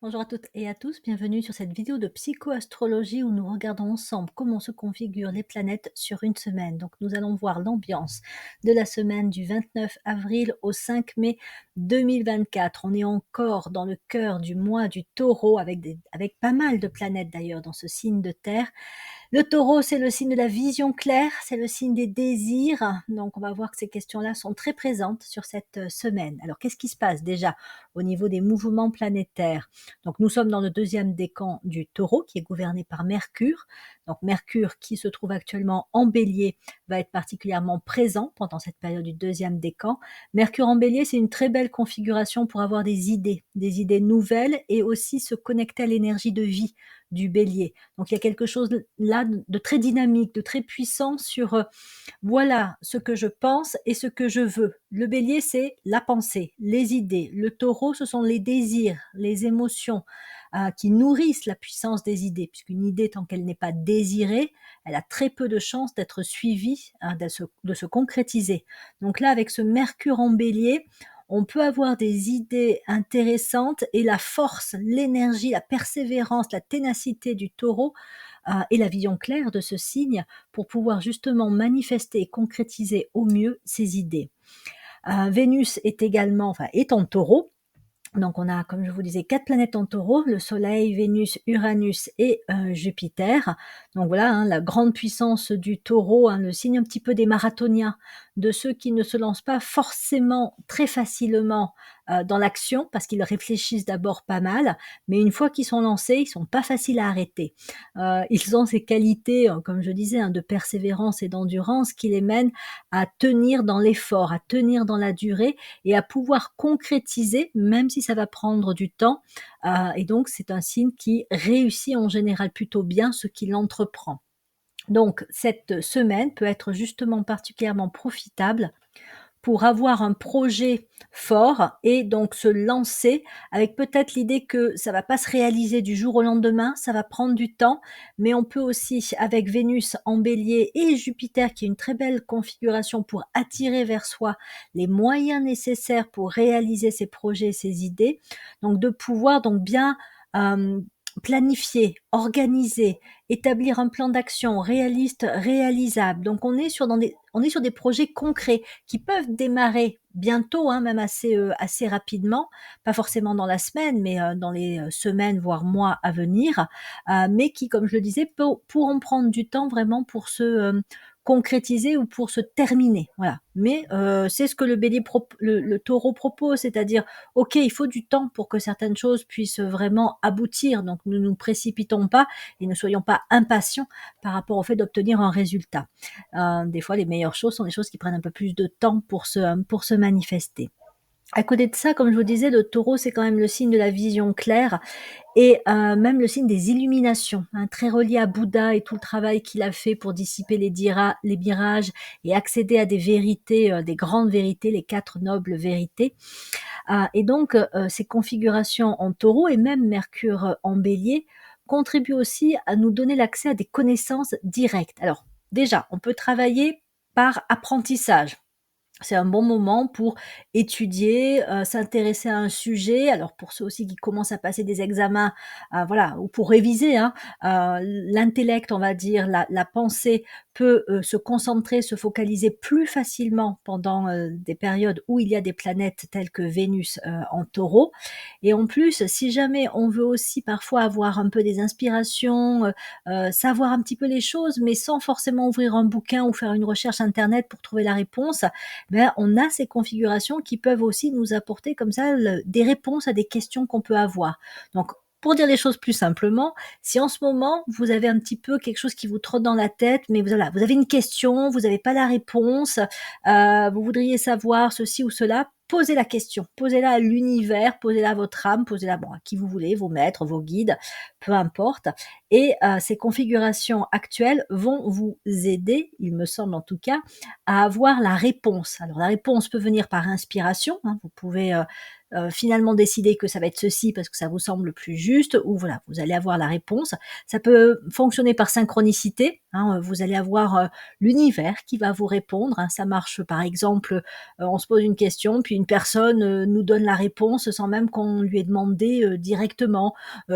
Bonjour à toutes et à tous, bienvenue sur cette vidéo de psychoastrologie où nous regardons ensemble comment se configurent les planètes sur une semaine. Donc nous allons voir l'ambiance de la semaine du 29 avril au 5 mai 2024. On est encore dans le cœur du mois du taureau avec pas mal de planètes d'ailleurs dans ce signe de terre. Le taureau, c'est le signe de la vision claire, c'est le signe des désirs. Donc, on va voir que ces questions-là sont très présentes sur cette semaine. Alors, qu'est-ce qui se passe déjà au niveau des mouvements planétaires? Donc, nous sommes dans le deuxième décan du taureau qui est gouverné par Mercure. Donc, Mercure qui se trouve actuellement en bélier va être particulièrement présent pendant cette période du deuxième décan. Mercure en bélier, c'est une très belle configuration pour avoir des idées nouvelles et aussi se connecter à l'énergie de vie du bélier. Donc il y a quelque chose là de très dynamique, de très puissant sur voilà ce que je pense et ce que je veux. Le bélier, c'est la pensée, les idées. Le taureau, ce sont les désirs, les émotions qui nourrissent la puissance des idées, puisqu'une idée, tant qu'elle n'est pas désirée, elle a très peu de chances d'être suivie, de se concrétiser. Donc là, avec ce Mercure en bélier, on peut avoir des idées intéressantes et la force, l'énergie, la persévérance, la ténacité du taureau et la vision claire de ce signe pour pouvoir justement manifester et concrétiser au mieux ses idées. Vénus est également, enfin, est en taureau. Donc on a, comme je vous disais, 4 planètes en taureau, le Soleil, Vénus, Uranus et Jupiter. Donc voilà, la grande puissance du taureau, le signe un petit peu des marathoniens, de ceux qui ne se lancent pas forcément très facilement dans l'action, parce qu'ils réfléchissent d'abord pas mal, mais une fois qu'ils sont lancés, ils sont pas faciles à arrêter. Ils ont ces qualités, comme je disais, de persévérance et d'endurance qui les mènent à tenir dans l'effort, à tenir dans la durée et à pouvoir concrétiser, même si ça va prendre du temps. Et donc, c'est un signe qui réussit en général plutôt bien ce qu'il entreprend. Donc, cette semaine peut être justement particulièrement profitable pour avoir un projet fort et donc se lancer avec peut-être l'idée que ça va pas se réaliser du jour au lendemain, ça va prendre du temps, mais on peut aussi, avec Vénus en bélier et Jupiter qui est une très belle configuration pour attirer vers soi les moyens nécessaires pour réaliser ses projets, ses idées, donc de pouvoir donc bien planifier, organiser, établir un plan d'action réaliste, réalisable. Donc on est sur des projets concrets qui peuvent démarrer bientôt, même assez rapidement, pas forcément dans la semaine, mais dans les semaines, voire mois à venir, mais qui, comme je le disais, pourront prendre du temps vraiment pour se concrétiser ou pour se terminer. Voilà. Mais c'est ce que le taureau propose, c'est-à-dire, ok, il faut du temps pour que certaines choses puissent vraiment aboutir, donc ne nous précipitons pas et ne soyons pas impatients par rapport au fait d'obtenir un résultat. Des fois, les meilleures choses sont des choses qui prennent un peu plus de temps pour se manifester. À côté de ça, comme je vous disais, le taureau, c'est quand même le signe de la vision claire et même le signe des illuminations, très relié à Bouddha et tout le travail qu'il a fait pour dissiper les mirages et accéder à des vérités, des grandes vérités, les 4 nobles vérités. Et donc, ces configurations en taureau et même Mercure en bélier contribuent aussi à nous donner l'accès à des connaissances directes. Alors, déjà, on peut travailler par apprentissage. C'est un bon moment pour étudier, s'intéresser à un sujet. Alors pour ceux aussi qui commencent à passer des examens, voilà, ou pour réviser, l'intellect, on va dire, la pensée peut, se concentrer, se focaliser plus facilement pendant, des périodes où il y a des planètes telles que Vénus, en Taureau. Et en plus, si jamais on veut aussi parfois avoir un peu des inspirations, savoir un petit peu les choses, mais sans forcément ouvrir un bouquin ou faire une recherche internet pour trouver la réponse, on a ces configurations qui peuvent aussi nous apporter comme ça des réponses à des questions qu'on peut avoir. Donc, pour dire les choses plus simplement, si en ce moment vous avez un petit peu quelque chose qui vous trotte dans la tête, mais voilà, vous avez une question, vous n'avez pas la réponse, vous voudriez savoir ceci ou cela, posez la question, posez-la à l'univers, posez-la à votre âme, posez-la à qui vous voulez, vos maîtres, vos guides, peu importe. Et ces configurations actuelles vont vous aider, il me semble en tout cas, à avoir la réponse. Alors la réponse peut venir par inspiration, vous pouvez finalement décider que ça va être ceci parce que ça vous semble plus juste, ou voilà, vous allez avoir la réponse. Ça peut fonctionner par synchronicité, hein, vous allez avoir, l'univers qui va vous répondre, hein. Ça marche par exemple, on se pose une question, puis une personne, nous donne la réponse sans même qu'on lui ait demandé, directement,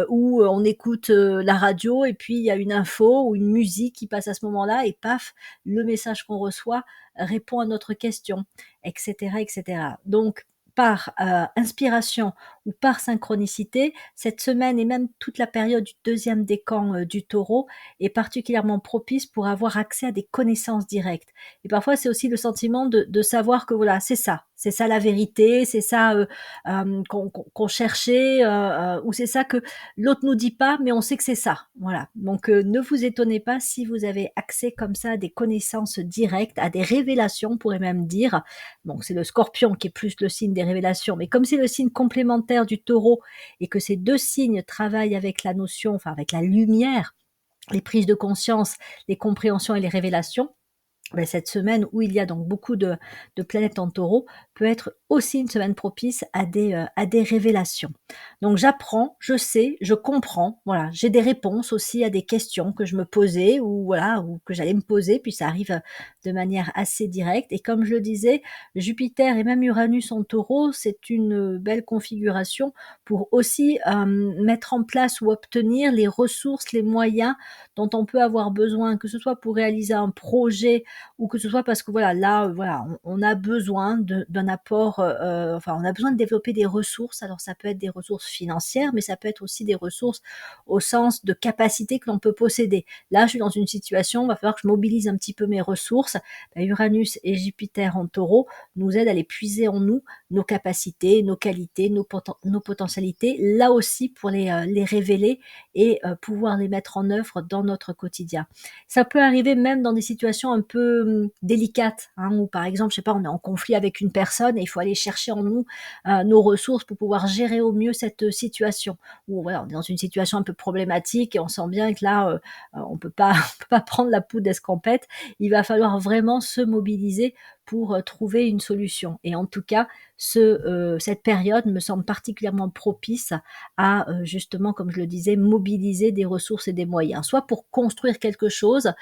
ou on écoute, la radio et puis il y a une info ou une musique qui passe à ce moment-là et paf, le message qu'on reçoit répond à notre question, et cetera, et cetera. Donc par, inspiration ou par synchronicité, cette semaine et même toute la période du deuxième décan, du Taureau est particulièrement propice pour avoir accès à des connaissances directes. Et parfois, c'est aussi le sentiment de savoir que voilà, c'est ça la vérité, c'est ça, qu'on cherchait, ou c'est ça que l'autre nous dit pas, mais on sait que c'est ça. Voilà. Donc, ne vous étonnez pas si vous avez accès comme ça à des connaissances directes, à des révélations, on pourrait même dire. Donc, c'est le Scorpion qui est plus le signe des révélations, mais comme c'est le signe complémentaire du Taureau et que ces 2 signes travaillent avec la notion, enfin avec la lumière, les prises de conscience, les compréhensions et les révélations, cette semaine où il y a donc beaucoup de planètes en Taureau peut être aussi une semaine propice à des révélations. Donc j'apprends, je sais, je comprends, voilà, j'ai des réponses aussi à des questions que je me posais ou voilà, ou que j'allais me poser, puis ça arrive, de manière assez directe et comme je le disais, Jupiter et même Uranus en Taureau, c'est une, belle configuration pour aussi, mettre en place ou obtenir les ressources, les moyens dont on peut avoir besoin, que ce soit pour réaliser un projet ou que ce soit parce que voilà, là, voilà, on a besoin d'un apport, enfin, on a besoin de développer des ressources. Alors ça peut être des ressources financières, mais ça peut être aussi des ressources au sens de capacités que l'on peut posséder. Là, je suis dans une situation, il va falloir que je mobilise un petit peu mes ressources. Uranus et Jupiter en Taureau nous aident à les puiser en nous, nos capacités, nos qualités, nos potentialités, là aussi pour les révéler et pouvoir les mettre en œuvre dans notre quotidien. Ça peut arriver même dans des situations un peu délicates, hein, où par exemple, je sais pas, on est en conflit avec une personne et il faut aller chercher en nous nos ressources pour pouvoir gérer au mieux cette situation. Ou voilà, on est dans une situation un peu problématique et on sent bien que là, on peut pas, on peut pas prendre la poudre d'escampette. Il va falloir vraiment se mobiliser pour trouver une solution. Et en tout cas, cette période me semble particulièrement propice à justement, comme je le disais, mobiliser des ressources et des moyens, soit pour construire quelque chose,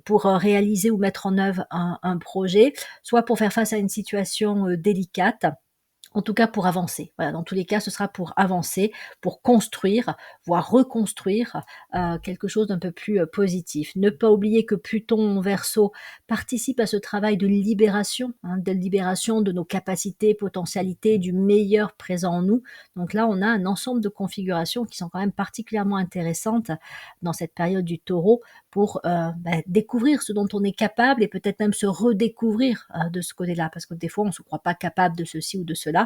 pour réaliser ou mettre en œuvre un projet, soit pour faire face à une situation délicate. En tout cas pour avancer. Voilà, dans tous les cas, ce sera pour avancer, pour construire, voire reconstruire, quelque chose d'un peu plus, positif. Ne pas oublier que Pluton en Verseau participe à ce travail de libération, hein, de libération de nos capacités, potentialités, du meilleur présent en nous. Donc là, on a un ensemble de configurations qui sont quand même particulièrement intéressantes dans cette période du Taureau pour, découvrir ce dont on est capable et peut-être même se redécouvrir, de ce côté-là. Parce que des fois, on ne se croit pas capable de ceci ou de cela.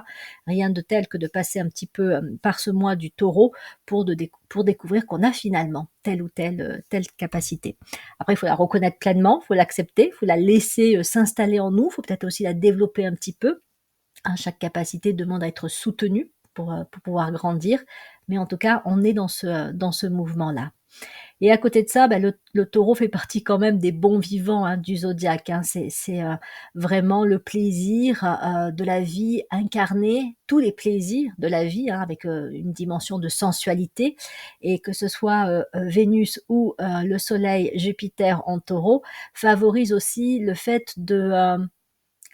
Rien de tel que de passer un petit peu, par ce mois du Taureau pour découvrir qu'on a finalement telle ou telle capacité. Après, il faut la reconnaître pleinement, il faut l'accepter, il faut la laisser, s'installer en nous, il faut peut-être aussi la développer un petit peu, hein. Chaque capacité demande à être soutenue pour pouvoir grandir, mais en tout cas, on est dans ce mouvement-là. Et à côté de ça, le Taureau fait partie quand même des bons vivants, hein, du zodiaque, hein. C'est vraiment le plaisir, de la vie incarné, tous les plaisirs de la vie, hein, avec, une dimension de sensualité et que ce soit, Vénus ou, le soleil Jupiter en Taureau favorise aussi le fait de,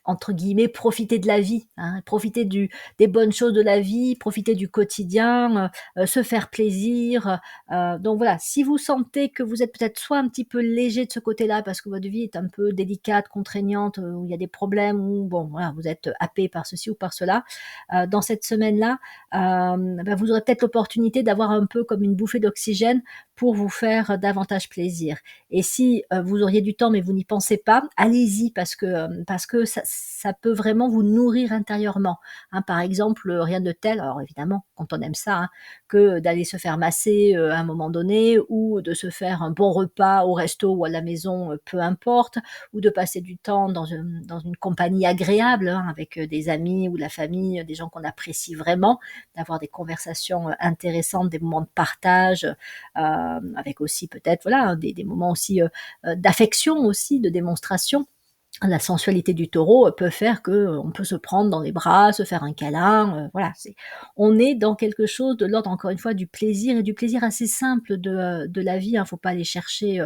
entre guillemets, «profiter de la vie», hein, profiter des bonnes choses de la vie, profiter du quotidien, se faire plaisir, donc voilà, si vous sentez que vous êtes peut-être soit un petit peu léger de ce côté-là parce que votre vie est un peu délicate, contraignante, où il y a des problèmes, ou bon, voilà, vous êtes happé par ceci ou par cela, dans cette semaine-là, vous aurez peut-être l'opportunité d'avoir un peu comme une bouffée d'oxygène pour vous faire davantage plaisir. Et si, vous auriez du temps mais vous n'y pensez pas, allez-y parce que ça peut vraiment vous nourrir intérieurement, hein. Par exemple, rien de tel, alors évidemment quand on aime ça, hein, que d'aller se faire masser, à un moment donné, ou de se faire un bon repas au resto ou à la maison, peu importe, ou de passer du temps dans une compagnie agréable, hein, avec, des amis ou de la famille, des gens qu'on apprécie vraiment, d'avoir des conversations, intéressantes, des moments de partage, avec aussi peut-être voilà, des moments aussi, d'affection aussi, de démonstration. La sensualité du taureau, peut faire que, on peut se prendre dans les bras, se faire un câlin, voilà, on est dans quelque chose de l'ordre, encore une fois, du plaisir et du plaisir assez simple de la vie, hein. Faut pas aller chercher,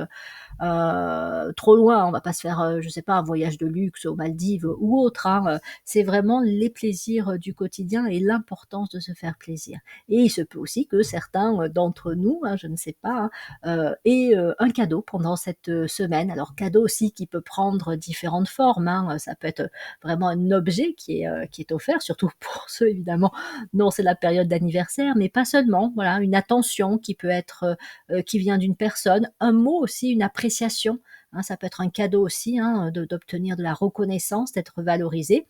trop loin. On va pas se faire, je sais pas, un voyage de luxe aux Maldives ou autre, hein. C'est vraiment les plaisirs, du quotidien et l'importance de se faire plaisir. Et il se peut aussi que certains, d'entre nous, hein, je ne sais pas, hein, aient, un cadeau pendant cette, semaine. Alors cadeau aussi qui peut prendre différentes formes, hein, ça peut être vraiment un objet qui est offert, surtout pour ceux évidemment dont c'est la période d'anniversaire, mais pas seulement. Voilà, une attention qui peut être, qui vient d'une personne, un mot aussi, une appréciation, hein, ça peut être un cadeau aussi, hein, d'obtenir de la reconnaissance, d'être valorisé.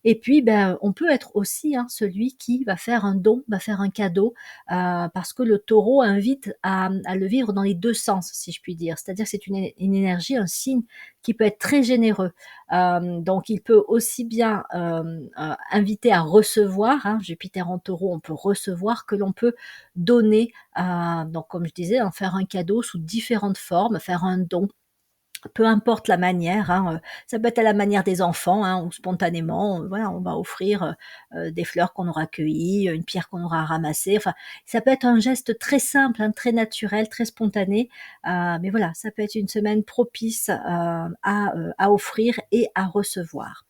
Et puis, ben, on peut être aussi, hein, celui qui va faire un don, va faire un cadeau, parce que le taureau invite à le vivre dans les 2 sens, si je puis dire. C'est-à-dire que c'est une énergie, un signe qui peut être très généreux. Donc il peut aussi bien, inviter à recevoir, hein, Jupiter en taureau, on peut recevoir, que l'on peut donner, donc comme je disais, hein, faire un cadeau sous différentes formes, faire un don. Peu importe la manière, hein, ça peut être à la manière des enfants, hein, ou spontanément, voilà, on va offrir, des fleurs qu'on aura cueillies, une pierre qu'on aura ramassée, enfin, ça peut être un geste très simple, hein, très naturel, très spontané, mais voilà, ça peut être une semaine propice, à offrir et à recevoir.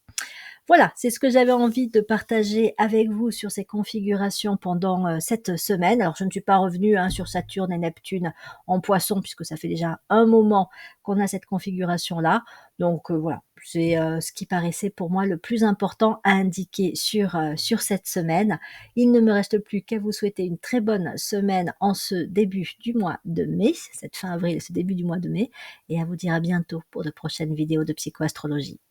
Voilà, c'est ce que j'avais envie de partager avec vous sur ces configurations pendant, cette semaine. Alors je ne suis pas revenue, hein, sur Saturne et Neptune en Poisson, puisque ça fait déjà un moment qu'on a cette configuration-là. Donc, voilà, c'est, ce qui paraissait pour moi le plus important à indiquer sur cette semaine. Il ne me reste plus qu'à vous souhaiter une très bonne semaine en ce début du mois de mai, cette fin avril, ce début du mois de mai, et à vous dire à bientôt pour de prochaines vidéos de psychoastrologie.